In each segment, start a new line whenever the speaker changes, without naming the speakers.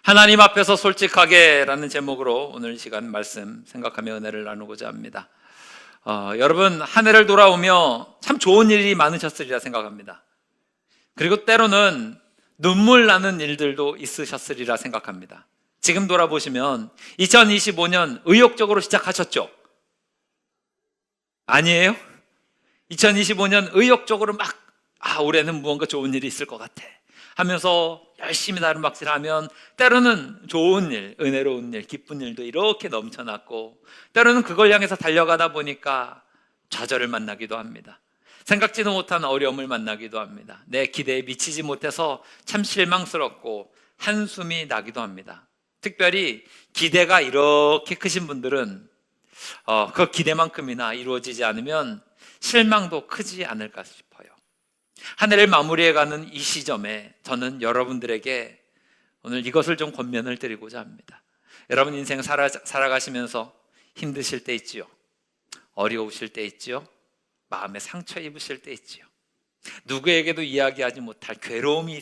하나님 앞에서 솔직하게라는 제목으로 오늘 시간 말씀 생각하며 은혜를 나누고자 합니다. 여러분, 한 해를 돌아오며 참 좋은 일이 많으셨으리라 생각합니다. 그리고 때로는 눈물 나는 일들도 있으셨으리라 생각합니다. 지금 돌아보시면 2025년 의욕적으로 시작하셨죠? 아니에요? 2025년 의욕적으로 막 올해는 무언가 좋은 일이 있을 것 같아 하면서 열심히 나름박질하면 때로는 좋은 일, 은혜로운 일, 기쁜 일도 이렇게 넘쳐났고, 때로는 그걸 향해서 달려가다 보니까 좌절을 만나기도 합니다. 생각지도 못한 어려움을 만나기도 합니다. 내 기대에 미치지 못해서 참 실망스럽고 한숨이 나기도 합니다. 특별히 기대가 이렇게 크신 분들은 그 기대만큼이나 이루어지지 않으면 실망도 크지 않을까 싶어요. 한 해를 마무리해가는 이 시점에 저는 여러분들에게 오늘 이것을 좀 권면을 드리고자 합니다. 여러분 인생 살아가시면서 힘드실 때 있지요. 어려우실 때 있지요. 마음에 상처 입으실 때 있지요. 누구에게도 이야기하지 못할 괴로움이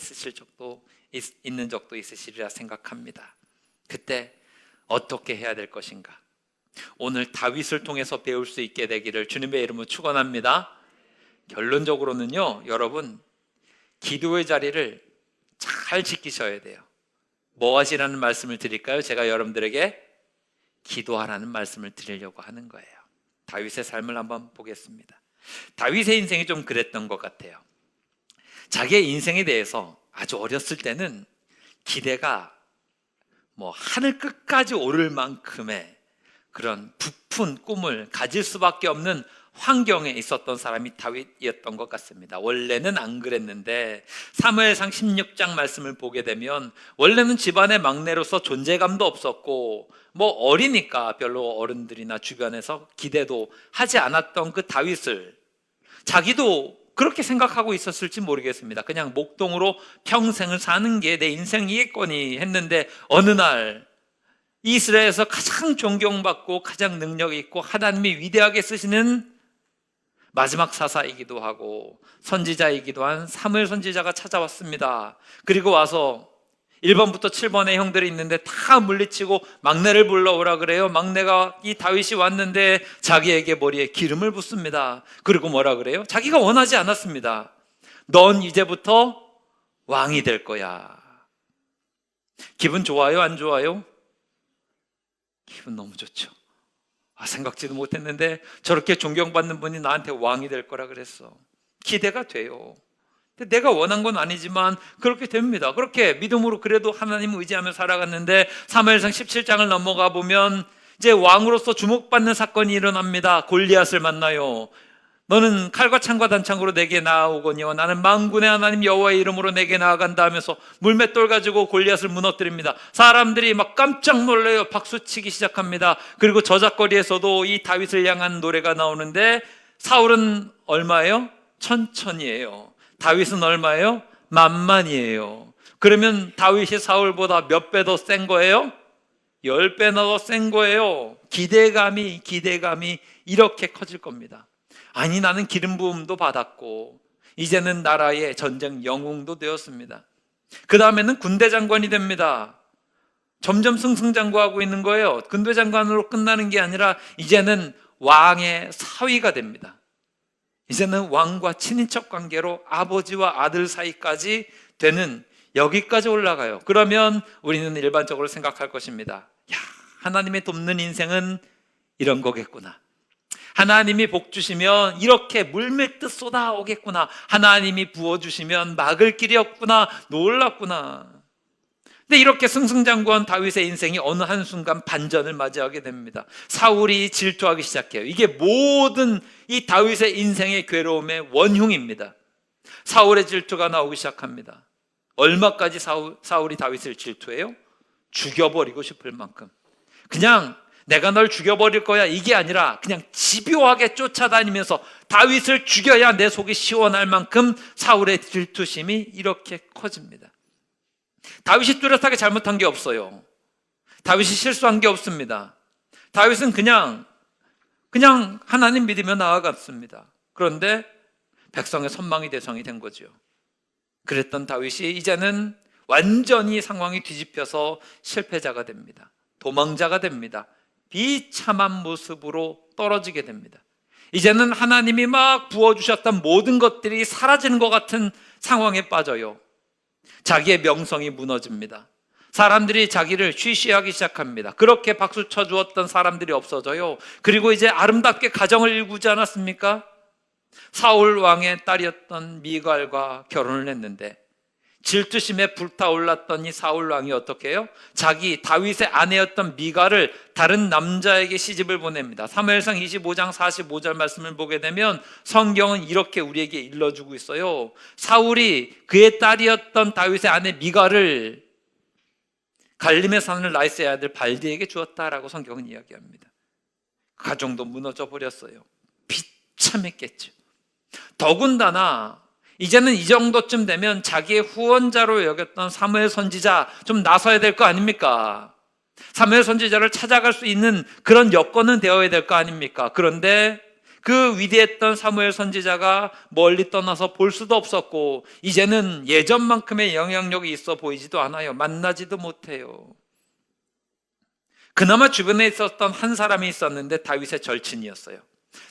있는 적도 있으시리라 생각합니다. 그때 어떻게 해야 될 것인가? 오늘 다윗을 통해서 배울 수 있게 되기를 주님의 이름으로 축원합니다. 결론적으로는요, 여러분, 기도의 자리를 잘 지키셔야 돼요. 뭐 하시라는 말씀을 드릴까요? 제가 여러분들에게 기도하라는 말씀을 드리려고 하는 거예요. 다윗의 삶을 한번 보겠습니다. 다윗의 인생이 좀 그랬던 것 같아요. 자기의 인생에 대해서 아주 어렸을 때는 기대가 하늘 끝까지 오를 만큼의 그런 부푼 꿈을 가질 수밖에 없는 환경에 있었던 사람이 다윗이었던 것 같습니다. 원래는 안 그랬는데 사무엘상 16장 말씀을 보게 되면 원래는 집안의 막내로서 존재감도 없었고 어리니까 별로 어른들이나 주변에서 기대도 하지 않았던 그 다윗을 자기도 그렇게 생각하고 있었을지 모르겠습니다. 그냥 목동으로 평생을 사는 게 내 인생이겠거니 했는데 어느 날 이스라엘에서 가장 존경받고 가장 능력 있고 하나님이 위대하게 쓰시는 마지막 사사이기도 하고 선지자이기도 한 사무엘 선지자가 찾아왔습니다. 그리고 와서 1번부터 7번의 형들이 있는데 다 물리치고 막내를 불러오라 그래요. 막내가 이 다윗이 왔는데 자기에게 머리에 기름을 붓습니다. 그리고 뭐라 그래요? 자기가 원하지 않았습니다. 넌 이제부터 왕이 될 거야. 기분 좋아요? 안 좋아요? 기분 너무 좋죠. 생각지도 못했는데 저렇게 존경받는 분이 나한테 왕이 될 거라 그랬어. 기대가 돼요. 근데 내가 원한 건 아니지만 그렇게 됩니다. 그렇게 믿음으로 그래도 하나님 의지하며 살아갔는데 사무엘상 17장을 넘어가 보면 이제 왕으로서 주목받는 사건이 일어납니다. 골리앗을 만나요. 너는 칼과 창과 단창으로 내게 나아오거니와 나는 만군의 하나님 여호와의 이름으로 내게 나아간다 하면서 물맷돌 가지고 골리앗을 무너뜨립니다. 사람들이 막 깜짝 놀라요. 박수치기 시작합니다. 그리고 저작거리에서도 이 다윗을 향한 노래가 나오는데 사울은 얼마예요? 1000이에요. 다윗은 얼마예요? 10,000이에요. 그러면 다윗이 사울보다 몇 배 더 센 거예요? 10배나 더 센 거예요. 기대감이 이렇게 커질 겁니다. 아니, 나는 기름 부음도 받았고 이제는 나라의 전쟁 영웅도 되었습니다. 그 다음에는 군대 장관이 됩니다. 점점 승승장구하고 있는 거예요. 군대 장관으로 끝나는 게 아니라 이제는 왕의 사위가 됩니다. 이제는 왕과 친인척 관계로 아버지와 아들 사이까지 되는 여기까지 올라가요. 그러면 우리는 일반적으로 생각할 것입니다. 하나님의 돕는 인생은 이런 거겠구나. 하나님이 복 주시면 이렇게 물밀듯 쏟아오겠구나. 하나님이 부어주시면 막을 길이 없구나. 놀랍구나. 근데 이렇게 승승장구한 다윗의 인생이 어느 한순간 반전을 맞이하게 됩니다. 사울이 질투하기 시작해요. 이게 모든 이 다윗의 인생의 괴로움의 원흉입니다. 사울의 질투가 나오기 시작합니다. 얼마까지 사울이 다윗을 질투해요? 죽여버리고 싶을 만큼. 그냥 내가 널 죽여버릴 거야 이게 아니라 그냥 집요하게 쫓아다니면서 다윗을 죽여야 내 속이 시원할 만큼 사울의 질투심이 이렇게 커집니다. 다윗이 뚜렷하게 잘못한 게 없어요. 다윗이 실수한 게 없습니다. 다윗은 그냥 하나님 믿으며 나아갔습니다. 그런데 백성의 선망의 대상이 된 거죠. 그랬던 다윗이 이제는 완전히 상황이 뒤집혀서 실패자가 됩니다. 도망자가 됩니다. 비참한 모습으로 떨어지게 됩니다. 이제는 하나님이 막 부어주셨던 모든 것들이 사라지는 것 같은 상황에 빠져요. 자기의 명성이 무너집니다. 사람들이 자기를 쉬쉬하기 시작합니다. 그렇게 박수 쳐주었던 사람들이 없어져요. 그리고 이제 아름답게 가정을 일구지 않았습니까? 사울 왕의 딸이었던 미갈과 결혼을 했는데 질투심에 불타올랐던 이 사울 왕이 어떻게 해요? 자기 다윗의 아내였던 미갈을 다른 남자에게 시집을 보냅니다. 사무엘상 25장 45절 말씀을 보게 되면 성경은 이렇게 우리에게 일러주고 있어요. 사울이 그의 딸이었던 다윗의 아내 미갈을 갈림에 사는 라이스의 아들 발디에게 주었다라고 성경은 이야기합니다. 가정도 무너져 버렸어요. 비참했겠죠. 더군다나 이제는 이 정도쯤 되면 자기의 후원자로 여겼던 사무엘 선지자 좀 나서야 될 거 아닙니까? 사무엘 선지자를 찾아갈 수 있는 그런 여건은 되어야 될 거 아닙니까? 그런데 그 위대했던 사무엘 선지자가 멀리 떠나서 볼 수도 없었고 이제는 예전만큼의 영향력이 있어 보이지도 않아요. 만나지도 못해요. 그나마 주변에 있었던 한 사람이 있었는데 다윗의 절친이었어요.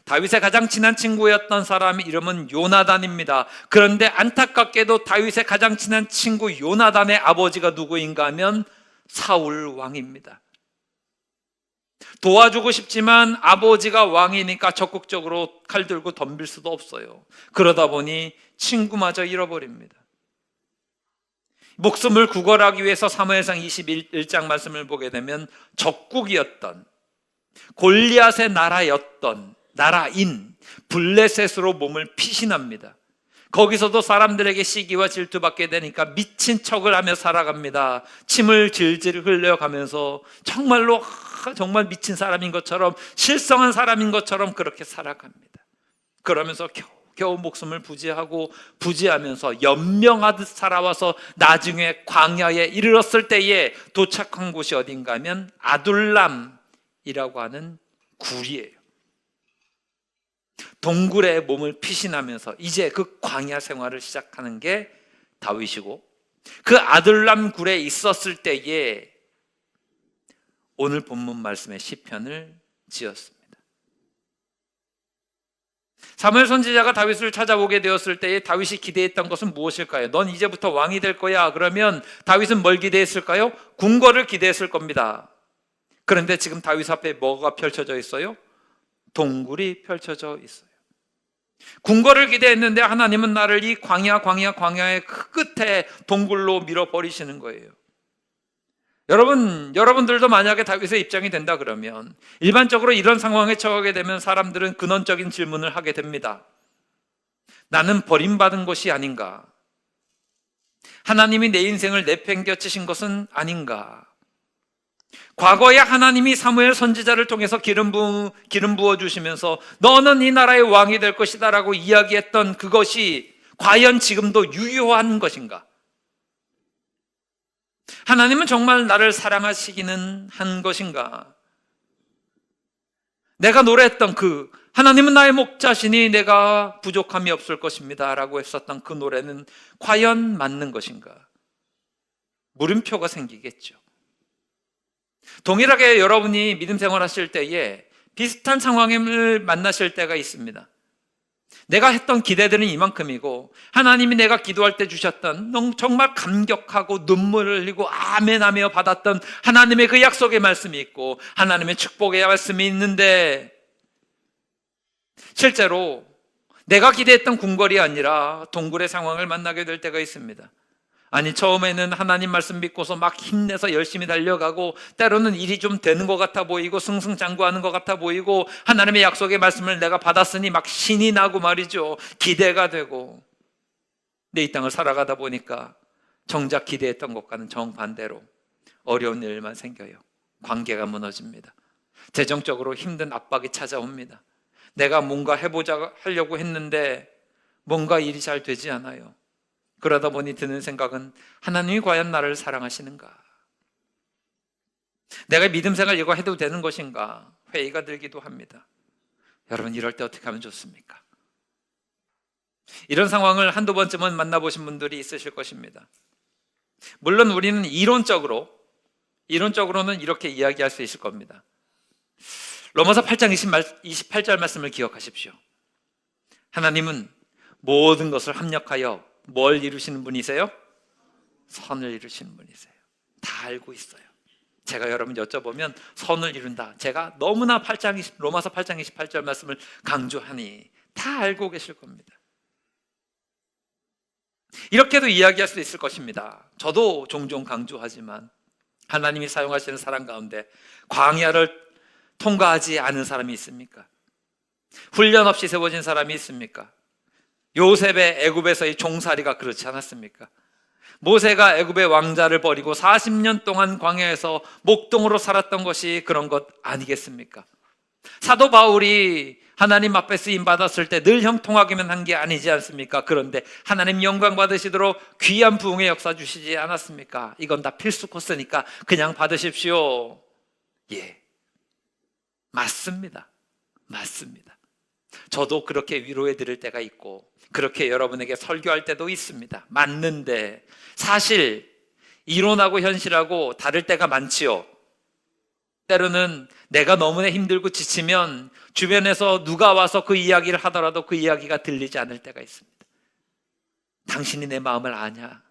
다윗의 가장 친한 친구였던 사람의 이름은 요나단입니다. 그런데 안타깝게도 다윗의 가장 친한 친구 요나단의 아버지가 누구인가 하면 사울 왕입니다. 도와주고 싶지만 아버지가 왕이니까 적극적으로 칼 들고 덤빌 수도 없어요. 그러다 보니 친구마저 잃어버립니다. 목숨을 구걸하기 위해서 사무엘상 21장 말씀을 보게 되면 적국이었던 골리앗의 나라인 블레셋으로 몸을 피신합니다. 거기서도 사람들에게 시기와 질투받게 되니까 미친 척을 하며 살아갑니다. 침을 질질 흘려가면서 정말 미친 사람인 것처럼 실성한 사람인 것처럼 그렇게 살아갑니다. 그러면서 겨우 목숨을 부지하면서 연명하듯 살아와서 나중에 광야에 이르렀을 때에 도착한 곳이 어딘가 하면 아둘람이라고 하는 굴이에요. 동굴에 몸을 피신하면서 이제 그 광야 생활을 시작하는 게 다윗이고, 그 아둘람 굴에 있었을 때에 오늘 본문 말씀의 시편을 지었습니다. 사무엘 선지자가 다윗을 찾아오게 되었을 때에 다윗이 기대했던 것은 무엇일까요? 넌 이제부터 왕이 될 거야. 그러면 다윗은 뭘 기대했을까요? 궁궐을 기대했을 겁니다. 그런데 지금 다윗 앞에 뭐가 펼쳐져 있어요? 동굴이 펼쳐져 있어요. 궁궐을 기대했는데 하나님은 나를 이 광야의 그 끝에 동굴로 밀어버리시는 거예요. 여러분들도 만약에 다윗의 입장이 된다 그러면 일반적으로 이런 상황에 처하게 되면 사람들은 근원적인 질문을 하게 됩니다. 나는 버림받은 것이 아닌가? 하나님이 내 인생을 내팽개치신 것은 아닌가? 과거에 하나님이 사무엘 선지자를 통해서 기름 부어주시면서 너는 이 나라의 왕이 될 것이다 라고 이야기했던 그것이 과연 지금도 유효한 것인가? 하나님은 정말 나를 사랑하시기는 한 것인가? 내가 노래했던 하나님은 나의 목자시니 내가 부족함이 없을 것입니다 라고 했었던 그 노래는 과연 맞는 것인가? 물음표가 생기겠죠. 동일하게 여러분이 믿음 생활하실 때에 비슷한 상황을 만나실 때가 있습니다. 내가 했던 기대들은 이만큼이고 하나님이 내가 기도할 때 주셨던 정말 감격하고 눈물을 흘리고 아멘하며 받았던 하나님의 그 약속의 말씀이 있고 하나님의 축복의 말씀이 있는데 실제로 내가 기대했던 궁궐이 아니라 동굴의 상황을 만나게 될 때가 있습니다. 아니, 처음에는 하나님 말씀 믿고서 막 힘내서 열심히 달려가고 때로는 일이 좀 되는 것 같아 보이고 승승장구하는 것 같아 보이고 하나님의 약속의 말씀을 내가 받았으니 막 신이 나고 말이죠. 기대가 되고 내 이 땅을 살아가다 보니까 정작 기대했던 것과는 정반대로 어려운 일만 생겨요. 관계가 무너집니다. 재정적으로 힘든 압박이 찾아옵니다. 내가 뭔가 하려고 했는데 뭔가 일이 잘 되지 않아요. 그러다 보니 드는 생각은 하나님이 과연 나를 사랑하시는가? 내가 믿음 생활 이거 해도 되는 것인가? 회의가 들기도 합니다. 여러분, 이럴 때 어떻게 하면 좋습니까? 이런 상황을 한두 번쯤은 만나보신 분들이 있으실 것입니다. 물론 우리는 이론적으로는 이렇게 이야기할 수 있을 겁니다. 로마서 8장 28절 말씀을 기억하십시오. 하나님은 모든 것을 합력하여 뭘 이루시는 분이세요? 선을 이루시는 분이세요. 다 알고 있어요. 제가 여러분 여쭤보면 선을 이룬다, 제가 너무나 로마서 8장 28절 말씀을 강조하니 다 알고 계실 겁니다. 이렇게도 이야기할 수 있을 것입니다. 저도 종종 강조하지만 하나님이 사용하시는 사람 가운데 광야를 통과하지 않은 사람이 있습니까? 훈련 없이 세워진 사람이 있습니까? 요셉의 애굽에서의 종살이가 그렇지 않았습니까? 모세가 애굽의 왕자를 버리고 40년 동안 광야에서 목동으로 살았던 것이 그런 것 아니겠습니까? 사도 바울이 하나님 앞에 쓰임 받았을 때 늘 형통하기만 한 게 아니지 않습니까? 그런데 하나님 영광 받으시도록 귀한 부흥의 역사 주시지 않았습니까? 이건 다 필수 코스니까 그냥 받으십시오. 예, 맞습니다. 저도 그렇게 위로해 드릴 때가 있고 그렇게 여러분에게 설교할 때도 있습니다. 맞는데 사실 이론하고 현실하고 다를 때가 많지요. 때로는 내가 너무나 힘들고 지치면 주변에서 누가 와서 그 이야기를 하더라도 그 이야기가 들리지 않을 때가 있습니다. 당신이 내 마음을 아냐?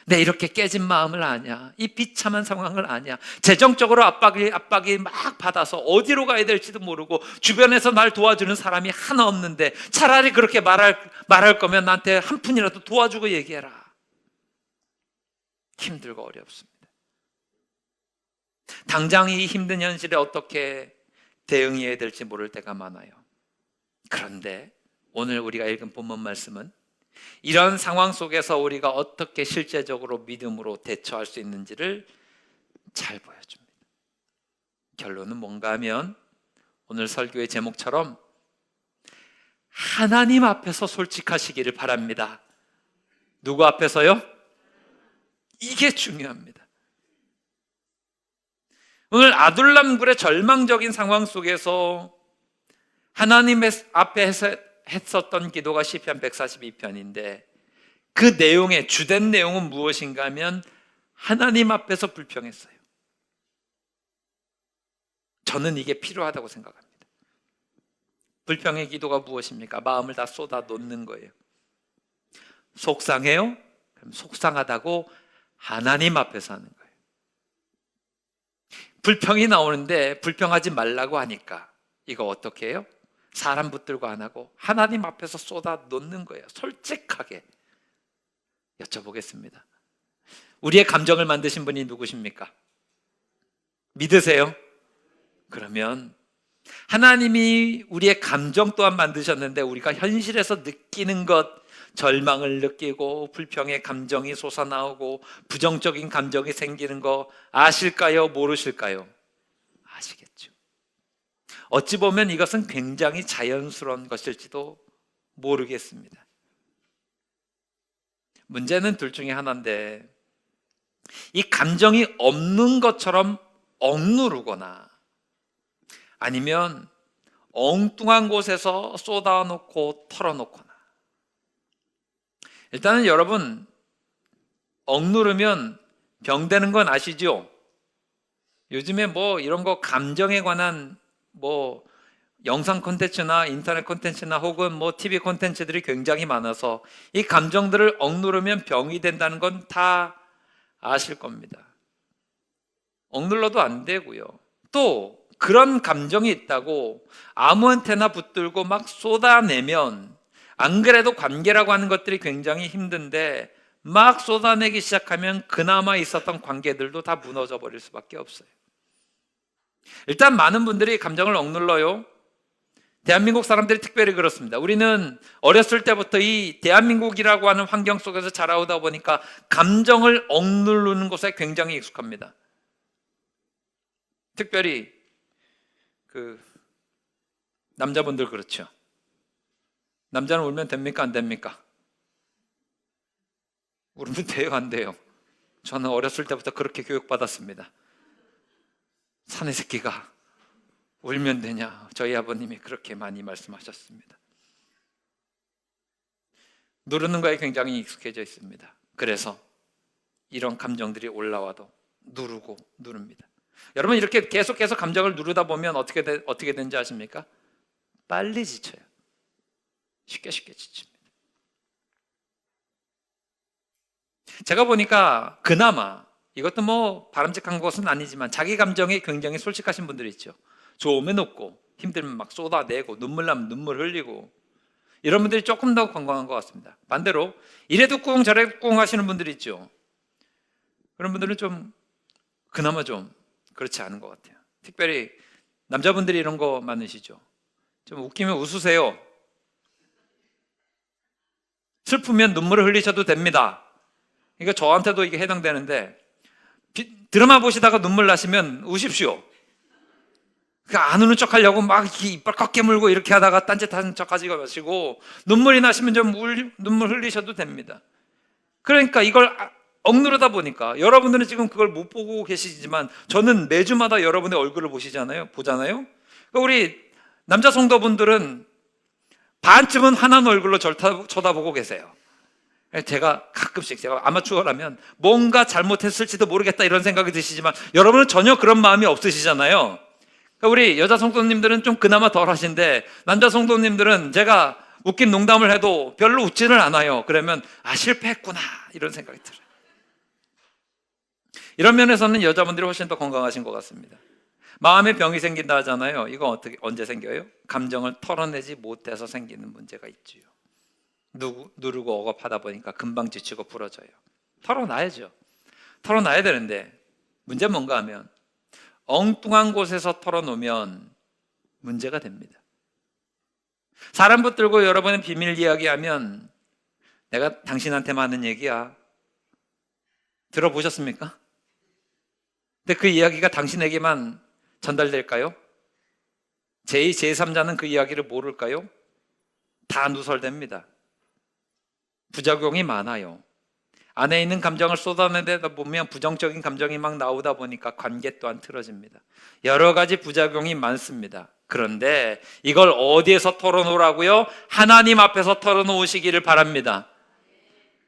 내 이렇게 깨진 마음을 아냐? 이 비참한 상황을 아냐? 재정적으로 압박이 막 받아서 어디로 가야 될지도 모르고 주변에서 날 도와주는 사람이 하나 없는데 차라리 그렇게 말할 거면 나한테 한 푼이라도 도와주고 얘기해라. 힘들고 어렵습니다. 당장 이 힘든 현실에 어떻게 대응해야 될지 모를 때가 많아요. 그런데 오늘 우리가 읽은 본문 말씀은 이런 상황 속에서 우리가 어떻게 실제적으로 믿음으로 대처할 수 있는지를 잘 보여줍니다. 결론은 뭔가 하면 오늘 설교의 제목처럼 하나님 앞에서 솔직하시기를 바랍니다. 누구 앞에서요? 이게 중요합니다. 오늘 아둘람굴의 절망적인 상황 속에서 하나님 앞에 했었던 기도가 시편 142편인데 그 내용의 주된 내용은 무엇인가 하면 하나님 앞에서 불평했어요. 저는 이게 필요하다고 생각합니다. 불평의 기도가 무엇입니까? 마음을 다 쏟아 놓는 거예요. 속상해요? 그럼 속상하다고 하나님 앞에서 하는 거예요. 불평이 나오는데 불평하지 말라고 하니까 이거 어떻게 해요? 사람 붙들고 안 하고 하나님 앞에서 쏟아 놓는 거예요. 솔직하게. 여쭤보겠습니다. 우리의 감정을 만드신 분이 누구십니까? 믿으세요? 그러면 하나님이 우리의 감정 또한 만드셨는데 우리가 현실에서 느끼는 것, 절망을 느끼고 불평의 감정이 솟아나오고 부정적인 감정이 생기는 거 아실까요? 모르실까요? 아시겠죠. 어찌 보면 이것은 굉장히 자연스러운 것일지도 모르겠습니다. 문제는 둘 중에 하나인데 이 감정이 없는 것처럼 억누르거나 아니면 엉뚱한 곳에서 쏟아놓고 털어놓거나. 일단은 여러분 억누르면 병되는 건 아시죠? 요즘에 뭐 이런 거 감정에 관한 뭐 영상 콘텐츠나 인터넷 콘텐츠나 혹은 뭐 TV 콘텐츠들이 굉장히 많아서 이 감정들을 억누르면 병이 된다는 건 다 아실 겁니다. 억눌러도 안 되고요. 또 그런 감정이 있다고 아무한테나 붙들고 막 쏟아내면 안 그래도 관계라고 하는 것들이 굉장히 힘든데 막 쏟아내기 시작하면 그나마 있었던 관계들도 다 무너져 버릴 수밖에 없어요. 일단 많은 분들이 감정을 억눌러요. 대한민국 사람들이 특별히 그렇습니다. 우리는 어렸을 때부터 이 대한민국이라고 하는 환경 속에서 자라오다 보니까 감정을 억누르는 것에 굉장히 익숙합니다. 특별히 남자분들 그렇죠. 남자는 울면 됩니까? 안 됩니까? 울면 돼요? 안 돼요? 저는 어렸을 때부터 그렇게 교육받았습니다. 사내 새끼가 울면 되냐? 저희 아버님이 그렇게 많이 말씀하셨습니다. 누르는 거에 굉장히 익숙해져 있습니다. 그래서 이런 감정들이 올라와도 누르고 누릅니다. 여러분 이렇게 계속해서 감정을 누르다 보면 어떻게 되는지 아십니까? 빨리 지쳐요. 쉽게 지칩니다. 제가 보니까 그나마 이것도 뭐 바람직한 것은 아니지만 자기 감정에 굉장히 솔직하신 분들이 있죠. 좋으면 웃고 힘들면 막 쏟아내고 눈물 나면 눈물 흘리고 이런 분들이 조금 더 건강한 것 같습니다. 반대로 이래도 꿍 저래도 꿍 하시는 분들이 있죠. 그런 분들은 좀 그나마 좀 그렇지 않은 것 같아요. 특별히 남자분들이 이런 거 많으시죠. 좀 웃기면 웃으세요. 슬프면 눈물을 흘리셔도 됩니다. 그러니까 저한테도 이게 해당되는데 드라마 보시다가 눈물 나시면 우십시오. 안 우는 척 하려고 막 이빨 꽉 깨물고 이렇게 하다가 딴짓하는 척 하지 마시고 눈물이 나시면 좀 눈물 흘리셔도 됩니다. 그러니까 이걸 억누르다 보니까 여러분들은 지금 그걸 못 보고 계시지만 저는 매주마다 여러분의 얼굴을 보잖아요. 그러니까 우리 남자 성도분들은 반쯤은 환한 얼굴로 절 쳐다보고 계세요. 제가 가끔씩 제가 아마추어라면 뭔가 잘못했을지도 모르겠다 이런 생각이 드시지만 여러분은 전혀 그런 마음이 없으시잖아요. 그러니까 우리 여자 성도님들은 좀 그나마 덜 하신데 남자 성도님들은 제가 웃긴 농담을 해도 별로 웃지는 않아요. 그러면 실패했구나 이런 생각이 들어요. 이런 면에서는 여자분들이 훨씬 더 건강하신 것 같습니다. 마음의 병이 생긴다 하잖아요. 이거 언제 생겨요? 감정을 털어내지 못해서 생기는 문제가 있지요. 누르고 억압하다 보니까 금방 지치고 부러져요. 털어놔야죠. 털어놔야 되는데 문제는 뭔가 하면 엉뚱한 곳에서 털어놓으면 문제가 됩니다. 사람 붙들고 여러분의 비밀 이야기하면 내가 당신한테만 하는 얘기야. 들어보셨습니까? 근데 그 이야기가 당신에게만 전달될까요? 제2, 제3자는 그 이야기를 모를까요? 다 누설됩니다. 부작용이 많아요. 안에 있는 감정을 쏟아내다 보면 부정적인 감정이 막 나오다 보니까 관계 또한 틀어집니다. 여러 가지 부작용이 많습니다. 그런데 이걸 어디에서 털어놓으라고요? 하나님 앞에서 털어놓으시기를 바랍니다.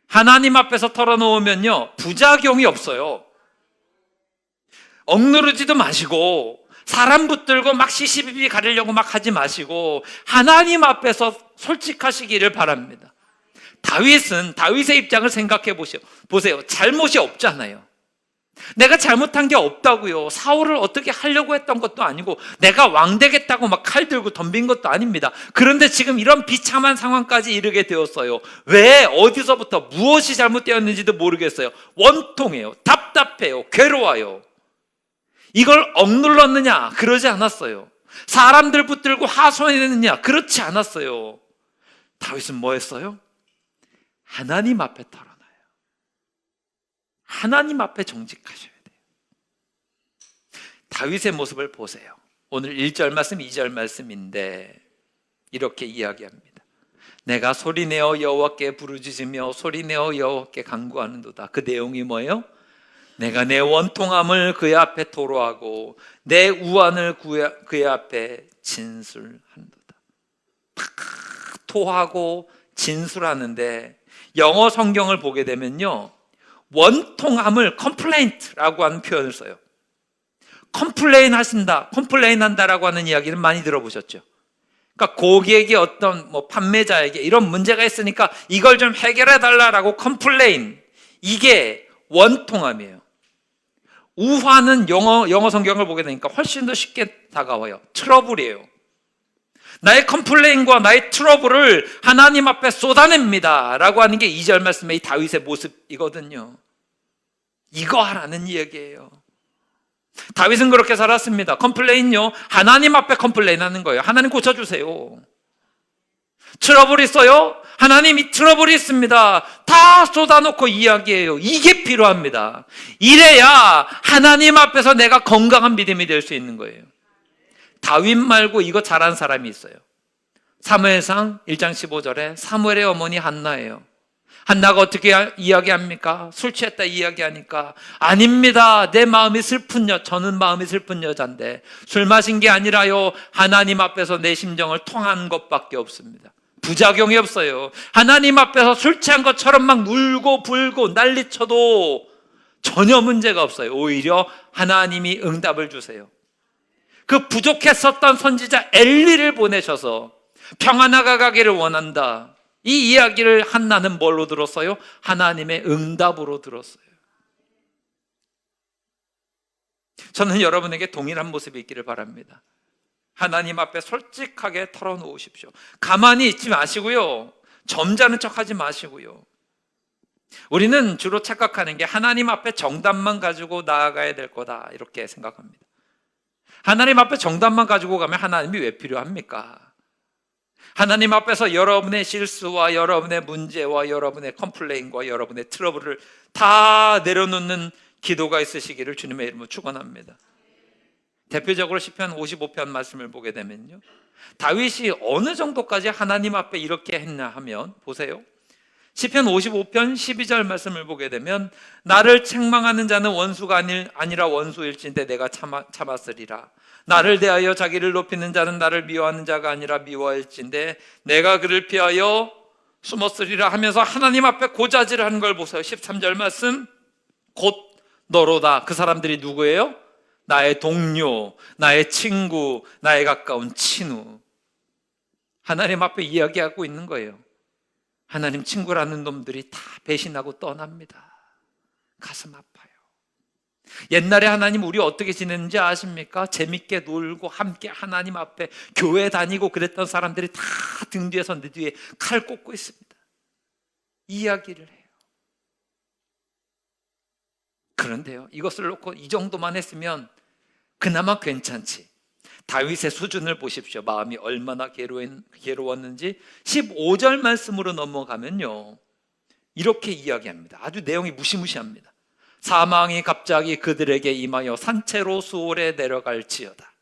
하나님 앞에서 털어놓으면요 부작용이 없어요. 억누르지도 마시고 사람 붙들고 막 시시비비 가리려고 막 하지 마시고 하나님 앞에서 솔직하시기를 바랍니다. 다윗의 입장을 생각해 보세요. 잘못이 없잖아요. 내가 잘못한 게 없다고요. 사울을 어떻게 하려고 했던 것도 아니고 내가 왕 되겠다고 막 칼 들고 덤빈 것도 아닙니다. 그런데 지금 이런 비참한 상황까지 이르게 되었어요. 왜? 어디서부터 무엇이 잘못되었는지도 모르겠어요. 원통해요. 답답해요. 괴로워요. 이걸 억눌렀느냐? 그러지 않았어요. 사람들 붙들고 하소연했느냐? 그렇지 않았어요. 다윗은 뭐 했어요? 하나님 앞에 털어놔요. 하나님 앞에 정직하셔야 돼요. 다윗의 모습을 보세요. 오늘 1절 말씀, 2절 말씀인데 이렇게 이야기합니다. 내가 소리내어 여호와께 부르짖으며 소리내어 여호와께 간구하는도다. 그 내용이 뭐예요? 내가 내 원통함을 그의 앞에 토로하고 내 우환을 그의 앞에 진술한도다. 토하고 진술하는데 영어 성경을 보게 되면요 원통함을 complaint라고 하는 표현을 써요. 컴플레인 한다라고 하는 이야기는 많이 들어보셨죠? 그러니까 고객이 어떤 판매자에게 이런 문제가 있으니까 이걸 좀 해결해 달라라고 컴플레인, 이게 원통함이에요. 우화는 영어 성경을 보게 되니까 훨씬 더 쉽게 다가와요. 트러블이에요. 나의 컴플레인과 나의 트러블을 하나님 앞에 쏟아냅니다 라고 하는 게 2절 말씀의 이 다윗의 모습이거든요. 이거 하라는 이야기예요. 다윗은 그렇게 살았습니다. 컴플레인요, 하나님 앞에 컴플레인 하는 거예요. 하나님 고쳐주세요. 트러블 있어요? 하나님 이 트러블이 있습니다. 다 쏟아놓고 이야기해요. 이게 필요합니다. 이래야 하나님 앞에서 내가 건강한 믿음이 될 수 있는 거예요. 다윗 말고 이거 잘하는 사람이 있어요. 사무엘상 1장 15절에 사무엘의 어머니 한나예요. 한나가 어떻게 이야기합니까? 술 취했다 이야기하니까 아닙니다. 내 마음이 저는 마음이 슬픈 여잔데 술 마신 게 아니라요 하나님 앞에서 내 심정을 통한 것밖에 없습니다. 부작용이 없어요. 하나님 앞에서 술 취한 것처럼 막 울고 불고 난리쳐도 전혀 문제가 없어요. 오히려 하나님이 응답을 주세요. 그 부족했었던 선지자 엘리를 보내셔서 평안하게 가기를 원한다. 이 이야기를 한나는 뭘로 들었어요? 하나님의 응답으로 들었어요. 저는 여러분에게 동일한 모습이 있기를 바랍니다. 하나님 앞에 솔직하게 털어놓으십시오. 가만히 있지 마시고요. 점잖은 척하지 마시고요. 우리는 주로 착각하는 게 하나님 앞에 정답만 가지고 나아가야 될 거다 이렇게 생각합니다. 하나님 앞에 정답만 가지고 가면 하나님이 왜 필요합니까? 하나님 앞에서 여러분의 실수와 여러분의 문제와 여러분의 컴플레인과 여러분의 트러블을 다 내려놓는 기도가 있으시기를 주님의 이름으로 축원합니다. 대표적으로 시편 55편 말씀을 보게 되면요, 다윗이 어느 정도까지 하나님 앞에 이렇게 했냐 하면 보세요. 시편 55편 12절 말씀을 보게 되면 나를 책망하는 자는 원수가 아니라 원수일진데 내가 참았으리라. 나를 대하여 자기를 높이는 자는 나를 미워하는 자가 아니라 미워할진데 내가 그를 피하여 숨었으리라 하면서 하나님 앞에 고자질하는 걸 보세요. 13절 말씀, 곧 너로다. 그 사람들이 누구예요? 나의 동료, 나의 친구, 나의 가까운 친구. 하나님 앞에 이야기하고 있는 거예요. 하나님 친구라는 놈들이 다 배신하고 떠납니다. 가슴 아파요. 옛날에 하나님 우리 어떻게 지냈는지 아십니까? 재밌게 놀고 함께 하나님 앞에 교회 다니고 그랬던 사람들이 다 등 뒤에서 내 뒤에 칼 꽂고 있습니다. 이야기를 해요. 그런데요, 이것을 놓고 이 정도만 했으면 그나마 괜찮지. 다윗의 수준을 보십시오. 마음이 얼마나 괴로웠는지 15절 말씀으로 넘어가면요, 이렇게 이야기합니다. 아주 내용이 무시무시합니다. 사망이 갑자기 그들에게 임하여 산채로 수월에 내려갈지어다.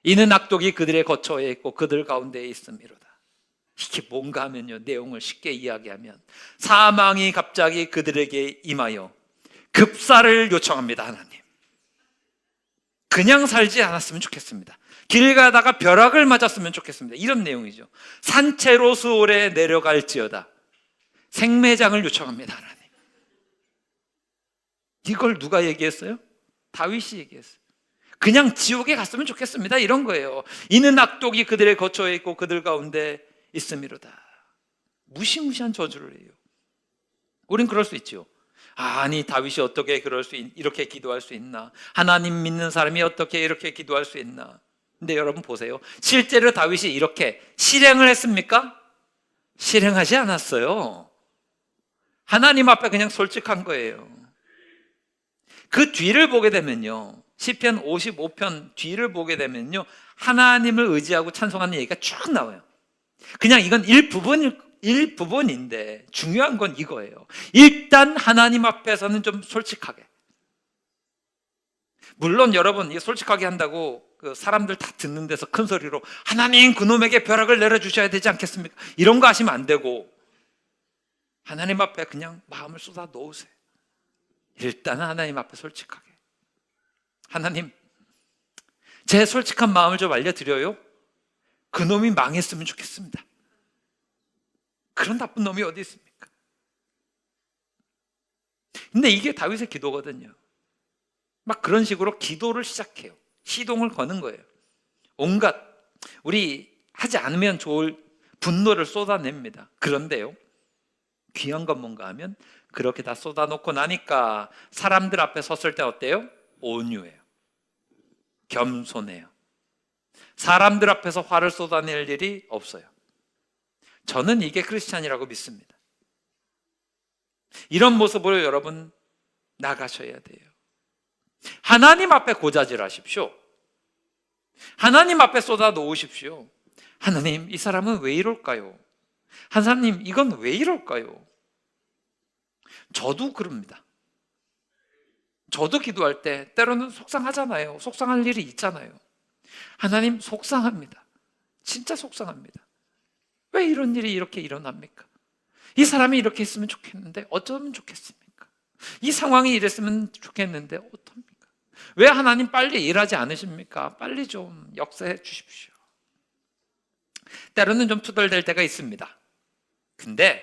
이는 악독이 그들의 거처에 있고 그들 가운데에 있음이로다. 이게 뭔가 하면요, 내용을 쉽게 이야기하면 사망이 갑자기 그들에게 임하여 급사를 요청합니다. 하나님, 그냥 살지 않았으면 좋겠습니다. 길 가다가 벼락을 맞았으면 좋겠습니다. 이런 내용이죠. 산채로 수월에 내려갈지어다. 생매장을 요청합니다. 하나님. 이걸 누가 얘기했어요? 다윗이 얘기했어요. 그냥 지옥에 갔으면 좋겠습니다. 이런 거예요. 이는 악독이 그들의 거처에 있고 그들 가운데 있음이로다. 무시무시한 저주를 해요. 우린 그럴 수 있죠. 아니, 다윗이 어떻게 이렇게 기도할 수 있나? 하나님 믿는 사람이 어떻게 이렇게 기도할 수 있나? 근데 여러분 보세요. 실제로 다윗이 이렇게 실행을 했습니까? 실행하지 않았어요. 하나님 앞에 그냥 솔직한 거예요. 그 뒤를 보게 되면요, 시편 55편 뒤를 보게 되면요, 하나님을 의지하고 찬송하는 얘기가 쭉 나와요. 그냥 이건 일부분인데 중요한 건 이거예요. 일단 하나님 앞에서는 좀 솔직하게. 물론 여러분, 이 솔직하게 한다고 그 사람들 다 듣는 데서 큰 소리로 하나님 그놈에게 벼락을 내려주셔야 되지 않겠습니까? 이런 거 하시면 안 되고 하나님 앞에 그냥 마음을 쏟아 놓으세요. 일단은 하나님 앞에 솔직하게. 하나님, 제 솔직한 마음을 좀 알려드려요. 그놈이 망했으면 좋겠습니다. 그런 나쁜 놈이 어디 있습니까? 근데 이게 다윗의 기도거든요. 막 그런 식으로 기도를 시작해요. 시동을 거는 거예요. 온갖 우리 하지 않으면 좋을 분노를 쏟아냅니다. 그런데요, 귀한 건 뭔가 하면 그렇게 다 쏟아놓고 나니까 사람들 앞에 섰을 때 어때요? 온유해요. 겸손해요. 사람들 앞에서 화를 쏟아낼 일이 없어요. 저는 이게 크리스찬이라고 믿습니다. 이런 모습으로 여러분 나가셔야 돼요. 하나님 앞에 고자질하십시오. 하나님 앞에 쏟아 놓으십시오. 하나님, 이 사람은 왜 이럴까요? 하나님, 이건 왜 이럴까요? 저도 그럽니다. 저도 기도할 때 때로는 속상하잖아요. 속상할 일이 있잖아요. 하나님, 속상합니다. 진짜 속상합니다. 왜 이런 일이 이렇게 일어납니까? 이 사람이 이렇게 했으면 좋겠는데 어쩌면 좋겠습니까? 이 상황이 이랬으면 좋겠는데 어떻습니까? 왜 하나님 빨리 일하지 않으십니까? 빨리 좀 역사해 주십시오. 때로는 좀 투덜댈 때가 있습니다. 근데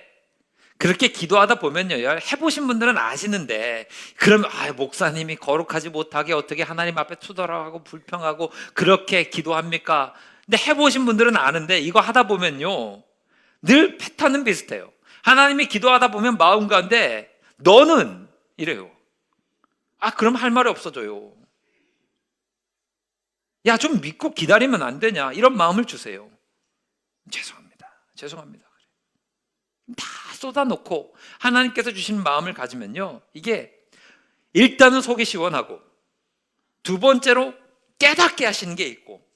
그렇게 기도하다 보면요, 해보신 분들은 아시는데, 그러면 목사님이 거룩하지 못하게 어떻게 하나님 앞에 투덜하고 불평하고 그렇게 기도합니까? 근데 해보신 분들은 아는데, 이거 하다 보면요 늘 패턴은 비슷해요. 하나님이 기도하다 보면 마음 가운데 너는 이래요. 그럼 할 말이 없어져요. 야, 좀 믿고 기다리면 안 되냐, 이런 마음을 주세요. 죄송합니다. 다 쏟아놓고 하나님께서 주신 마음을 가지면요, 이게 일단은 속이 시원하고, 두 번째로 깨닫게 하시는 게 있고,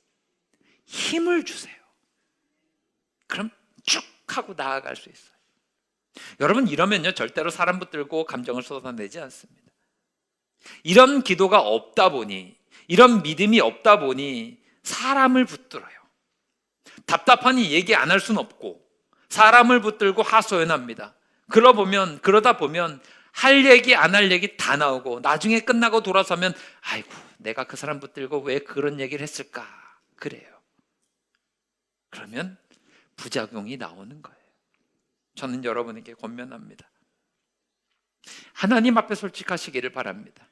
힘을 주세요. 그럼 쭉 하고 나아갈 수 있어요. 여러분, 이러면요 절대로 사람 붙들고 감정을 쏟아내지 않습니다. 이런 기도가 없다 보니, 이런 믿음이 없다 보니 사람을 붙들어요. 답답하니 얘기 안 할 수는 없고 사람을 붙들고 하소연합니다. 그러다 보면 할 얘기 안 할 얘기 다 나오고, 나중에 끝나고 돌아서면 아이고 내가 그 사람 붙들고 왜 그런 얘기를 했을까, 그래요. 그러면 부작용이 나오는 거예요. 저는 여러분에게 권면합니다. 하나님 앞에 솔직하시기를 바랍니다.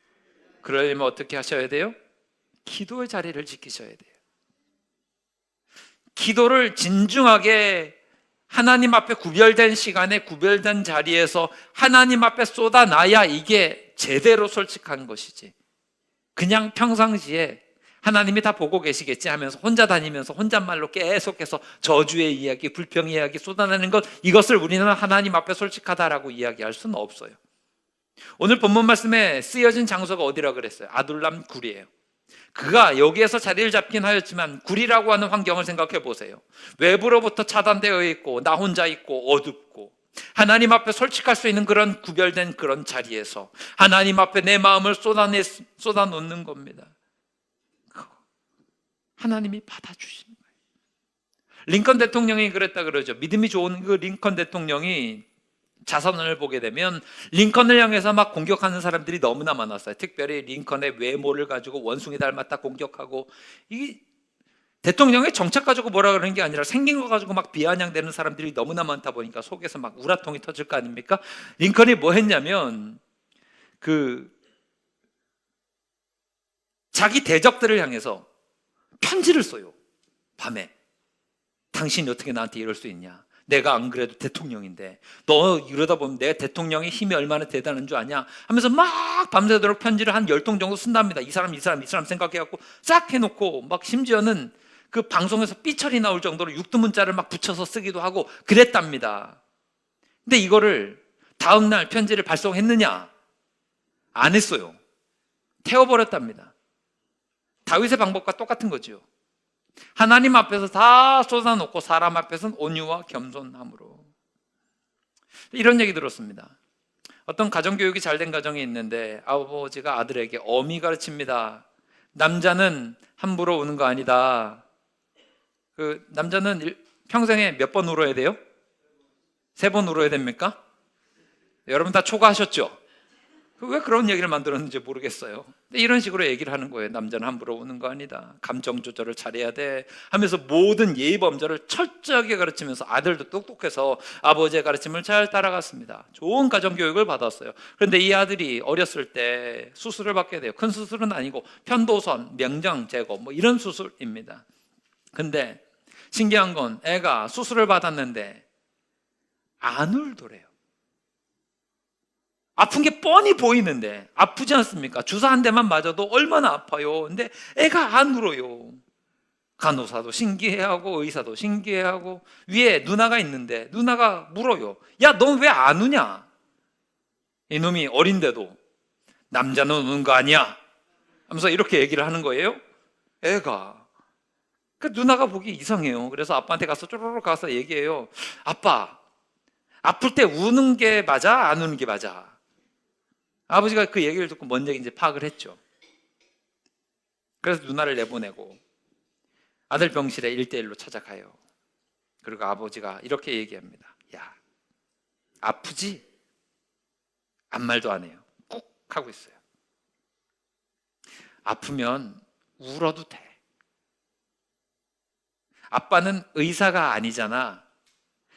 그러려면 어떻게 하셔야 돼요? 기도의 자리를 지키셔야 돼요. 기도를 진중하게 하나님 앞에 구별된 시간에 구별된 자리에서 하나님 앞에 쏟아놔야 이게 제대로 솔직한 것이지, 그냥 평상시에 하나님이 다 보고 계시겠지 하면서 혼자 다니면서 혼잣말로 계속해서 저주의 이야기, 불평의 이야기 쏟아내는 것, 이것을 우리는 하나님 앞에 솔직하다라고 이야기할 수는 없어요. 오늘 본문 말씀에 쓰여진 장소가 어디라 그랬어요? 아둘람 굴이에요. 그가 여기에서 자리를 잡긴 하였지만 굴이라고 하는 환경을 생각해 보세요. 외부로부터 차단되어 있고 나 혼자 있고 어둡고, 하나님 앞에 솔직할 수 있는 그런 구별된 그런 자리에서 하나님 앞에 내 마음을 쏟아놓는 겁니다. 하나님이 받아주시는 거예요. 링컨 대통령이 그랬다 그러죠. 믿음이 좋은 그 링컨 대통령이 자선을 보게 되면 링컨을 향해서 막 공격하는 사람들이 너무나 많았어요. 특별히 링컨의 외모를 가지고 원숭이 닮았다 공격하고, 이 대통령의 정책 가지고 뭐라 그러는 게 아니라 생긴 거 가지고 막 비아냥대는 사람들이 너무나 많다 보니까 속에서 막 우라통이 터질 거 아닙니까? 링컨이 뭐 했냐면 자기 대적들을 향해서 편지를 써요. 밤에. 당신이 어떻게 나한테 이럴 수 있냐? 내가 안 그래도 대통령인데 너 이러다 보면 내 대통령의 힘이 얼마나 대단한 줄 아냐? 하면서 막 밤새도록 편지를 한 10통 정도 쓴답니다. 이 사람 생각해갖고 싹 해놓고, 막 심지어는 그 방송에서 삐처리 나올 정도로 육두문자를 막 붙여서 쓰기도 하고 그랬답니다. 근데 이거를 다음날 편지를 발송했느냐? 안 했어요. 태워버렸답니다. 다윗의 방법과 똑같은 거죠. 하나님 앞에서 다 쏟아놓고 사람 앞에서는 온유와 겸손함으로. 이런 얘기 들었습니다. 어떤 가정교육이 잘된 가정이 있는데 아버지가 아들에게 어미 가르칩니다. 남자는 함부로 우는 거 아니다. 그 남자는 평생에 몇 번 울어야 돼요? 3번 울어야 됩니까? 여러분 다 초과하셨죠? 왜 그런 얘기를 만들었는지 모르겠어요. 근데 이런 식으로 얘기를 하는 거예요. 남자는 함부로 우는 거 아니다. 감정 조절을 잘해야 돼 하면서 모든 예의 범절을 철저하게 가르치면서 아들도 똑똑해서 아버지의 가르침을 잘 따라갔습니다. 좋은 가정교육을 받았어요. 그런데 이 아들이 어렸을 때 수술을 받게 돼요. 큰 수술은 아니고 편도선, 명장 제거 뭐 이런 수술입니다. 근데 신기한 건 애가 수술을 받았는데 안 울더래요. 아픈 게 뻔히 보이는데, 아프지 않습니까? 주사 한 대만 맞아도 얼마나 아파요. 근데 애가 안 울어요. 간호사도 신기해하고 의사도 신기해하고, 위에 누나가 있는데 누나가 물어요. 야, 넌 왜 안 우냐? 이놈이 어린데도 남자는 우는 거 아니야 하면서 이렇게 얘기를 하는 거예요. 애가. 그 누나가 보기 이상해요. 그래서 아빠한테 가서 쪼르륵 가서 얘기해요. 아빠, 아플 때 우는 게 맞아? 안 우는 게 맞아? 아버지가 그 얘기를 듣고 뭔 얘기인지 파악을 했죠. 그래서 누나를 내보내고 아들 병실에 1대1로 찾아가요. 그리고 아버지가 이렇게 얘기합니다. 야, 아프지? 아무 말도 안 해요. 꾹 하고 있어요. 아프면 울어도 돼. 아빠는 의사가 아니잖아.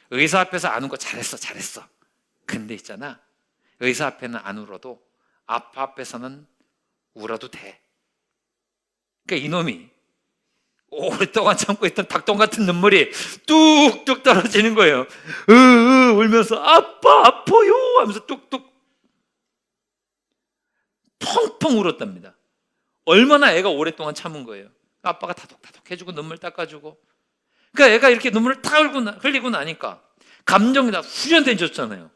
의사 앞에서 안 운 거 잘했어. 근데 있잖아, 의사 앞에는 안 울어도 아빠 앞에서는 울어도 돼. 그러니까 이놈이 오랫동안 참고 있던 닭똥 같은 눈물이 뚝뚝 떨어지는 거예요. 울면서 아빠 아파요 하면서 뚝뚝 펑펑 울었답니다. 얼마나 애가 오랫동안 참은 거예요. 아빠가 다독다독 해주고 눈물 닦아주고. 그러니까 애가 이렇게 눈물을 다 흘리고 나니까 감정이 다 후련해졌잖아요.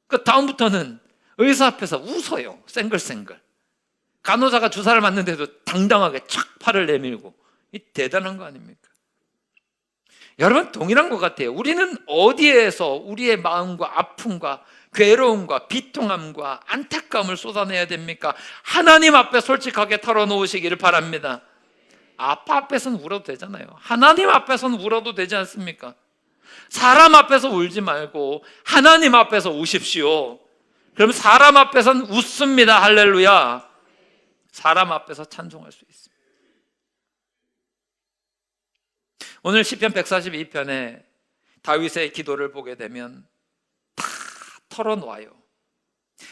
그러니까 다음부터는 의사 앞에서 웃어요. 쌩글쌩글. 간호사가 주사를 맞는데도 당당하게 착 팔을 내밀고. 이 대단한 거 아닙니까? 여러분, 동일한 것 같아요. 우리는 어디에서 우리의 마음과 아픔과 괴로움과 비통함과 안타까움을 쏟아내야 됩니까? 하나님 앞에 솔직하게 털어놓으시기를 바랍니다. 아빠 앞에서는 울어도 되잖아요. 하나님 앞에서는 울어도 되지 않습니까? 사람 앞에서 울지 말고 하나님 앞에서 우십시오. 그럼 사람 앞에서는 웃습니다. 할렐루야. 사람 앞에서 찬송할 수 있습니다. 오늘 시편 142편에 다윗의 기도를 보게 되면 다 털어놓아요.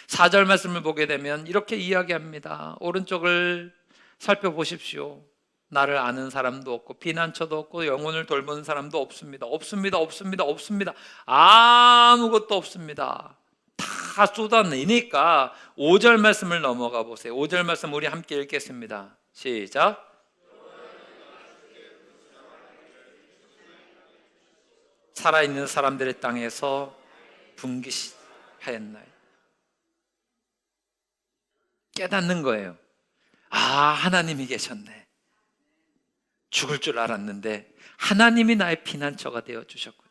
4절 말씀을 보게 되면 이렇게 이야기합니다. 오른쪽을 살펴보십시오. 나를 아는 사람도 없고 피난처도 없고 영혼을 돌보는 사람도 없습니다. 없습니다. 없습니다. 없습니다. 아무것도 없습니다. 다 쏟아내니까 5절 말씀을 넘어가 보세요. 5절 말씀 우리 함께 읽겠습니다. 시작. 살아있는 사람들의 땅에서 분깃하였나이다. 깨닫는 거예요. 아, 하나님이 계셨네. 죽을 줄 알았는데 하나님이 나의 피난처가 되어 주셨군요.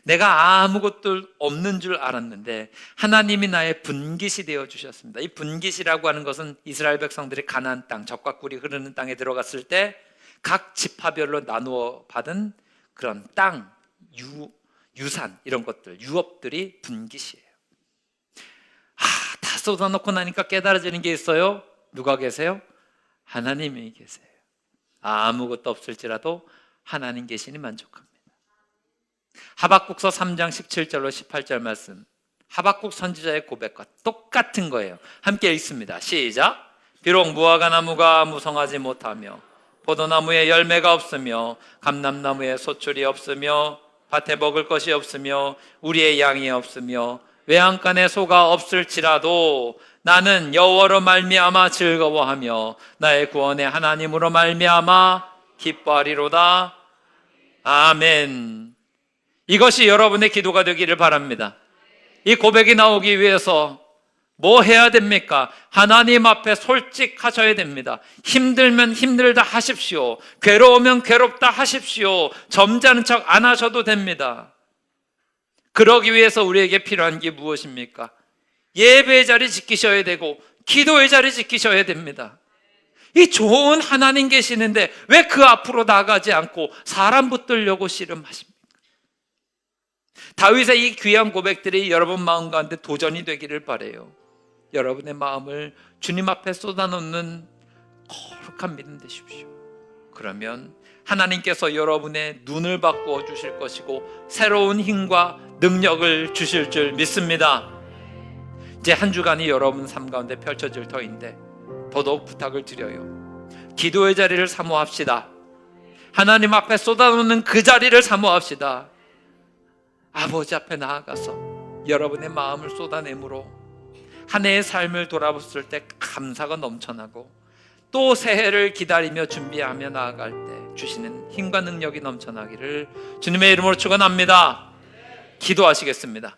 내가 아무것도 없는 줄 알았는데 하나님이 나의 분깃이 되어 주셨습니다. 이 분깃이라고 하는 것은 이스라엘 백성들이 가나안 땅, 젖과 꿀이 흐르는 땅에 들어갔을 때 각 지파별로 나누어 받은 그런 땅, 유산 이런 것들, 유업들이 분깃이에요. 다 쏟아놓고 나니까 깨달아지는 게 있어요. 누가 계세요? 하나님이 계세요. 아무것도 없을지라도 하나님 계시니 만족합니다. 하박국서 3장 17절로 18절 말씀, 하박국 선지자의 고백과 똑같은 거예요. 함께 읽습니다. 시작. 비록 무화과 나무가 무성하지 못하며 포도나무에 열매가 없으며 감람나무에 소출이 없으며 밭에 먹을 것이 없으며 우리의 양이 없으며 외양간에 소가 없을지라도 나는 여호와로 말미암아 즐거워하며 나의 구원의 하나님으로 말미암아 기뻐하리로다. 아멘. 이것이 여러분의 기도가 되기를 바랍니다. 이 고백이 나오기 위해서 뭐 해야 됩니까? 하나님 앞에 솔직하셔야 됩니다. 힘들면 힘들다 하십시오. 괴로우면 괴롭다 하십시오. 점잖은 척 안 하셔도 됩니다. 그러기 위해서 우리에게 필요한 게 무엇입니까? 예배의 자리 지키셔야 되고 기도의 자리 지키셔야 됩니다. 이 좋은 하나님 계시는데 왜 그 앞으로 나가지 않고 사람 붙들려고 씨름하십니까? 다윗의 이 귀한 고백들이 여러분 마음 가운데 도전이 되기를 바라요. 여러분의 마음을 주님 앞에 쏟아놓는 거룩한 믿음 되십시오. 그러면 하나님께서 여러분의 눈을 바꾸어 주실 것이고 새로운 힘과 능력을 주실 줄 믿습니다. 이제 한 주간이 여러분 삶 가운데 펼쳐질 터인데 더더욱 부탁을 드려요. 기도의 자리를 사모합시다. 하나님 앞에 쏟아놓는 그 자리를 사모합시다. 아버지 앞에 나아가서 여러분의 마음을 쏟아내므로 한 해의 삶을 돌아봤을 때 감사가 넘쳐나고 또 새해를 기다리며 준비하며 나아갈 때 주시는 힘과 능력이 넘쳐나기를 주님의 이름으로 축원합니다. 기도하시겠습니다.